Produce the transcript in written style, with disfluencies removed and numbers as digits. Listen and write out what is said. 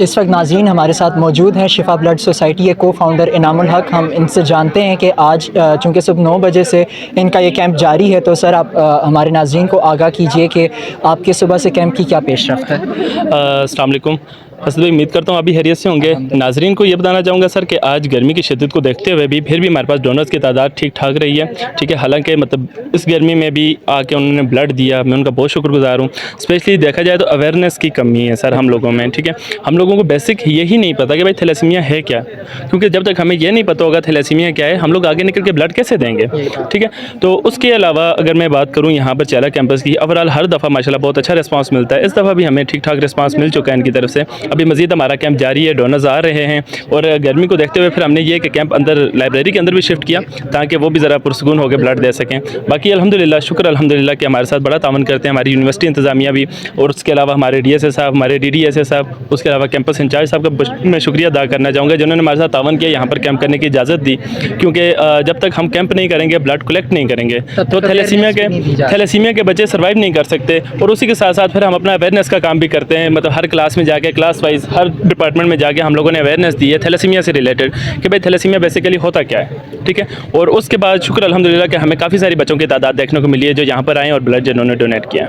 इस वक्त नाज़रीन हमारे साथ मौजूद हैं शिफा ब्लड सोसाइटी के को-फाउंडर इनामुल हक। हम इनसे जानते हैं कि आज चूँकि सुबह 9 बजे से इनका ये कैंप जारी है, तो सर आप हमारे नाज़रीन को आगाह कीजिए कि आपके सुबह से कैंप की क्या पेशरफ्त है। अस्सलाम वालेकुम। असद भाई, उम्मीद करता हूँ अभी खैरियत से होंगे। नाजरीन को ये बताना चाहूँगा सर कि आज गर्मी की शिद्दत को देखते हुए भी फिर भी हमारे पास डोनर्स की तादाद ठीक ठाक रही है। ठीक है, हालांकि मतलब इस गर्मी में भी आके उन्होंने ब्लड दिया, मैं उनका बहुत शुक्रगुजार हूँ। स्पेशली देखा जाए तो अवेयरनेस की कमी है सर हम लोगों में। ठीक है, हम लोगों को बेसिक यही नहीं पता कि भाई थैलेसीमिया है क्या, क्योंकि जब तक हमें ये नहीं पता होगा थैलेसीमिया क्या है, हम लोग आगे निकल के ब्लड कैसे देंगे। ठीक है, तो उसके अलावा अगर मैं बात करूँ यहाँ पर चैला कैंपस की, ओवरऑल हर दफ़ा माशाल्लाह बहुत अच्छा रिस्पांस मिलता है। इस दफ़ा भी हमें ठीक ठाक रिस्पांस मिल चुका है इनकी तरफ से। अभी मज़ीद हमारा कैंप जारी है, डोनर्स आ रहे हैं, और गर्मी को देखते हुए फिर हमने ये कि कैंप अंदर लाइब्रेरी के अंदर भी शिफ्ट किया ताकि वो भी ज़रा पुरसकून होकर ब्लड दे सकें। बाकी अल्हम्दुलिल्लाह, शुक्र अल्हम्दुलिल्लाह कि हमारे साथ बड़ा तावन करते हैं हमारी यूनिवर्सिटी इंतज़ामिया भी, और उसके अलावा हमारे DSA साहब, हमारे DDSA साहब, उसके अलावा कैंपस इंचार्ज साहब का मैं शुक्रिया अदा करना चाहूँगा जिन्होंने हमारे साथ तावन किया, यहाँ पर कैंप करने की इजाज़त दी। क्योंकि जब तक हम कैंप नहीं करेंगे, ब्लड कलेक्ट नहीं करेंगे, तो थैलेसीमिया के बच्चे सर्वाइव नहीं कर सकते। और उसी के साथ साथ फिर हम अपना अवेयरनेस का काम भी करते हैं, मतलब हर क्लास में जाके, क्लास वाइज हर डिपार्टमेंट में जाके हम लोगों ने अवेयरनेस दी है थैलेसीमिया से रिलेटेड कि भाई थैलेसीमिया बेसिकली होता क्या है। ठीक है, और उसके बाद शुक्र अल्हम्दुलिल्लाह कि हमें काफ़ी सारी बच्चों की तादाद देखने को मिली है जो यहाँ पर आए और ब्लड जिन्होंने डोनेट किया।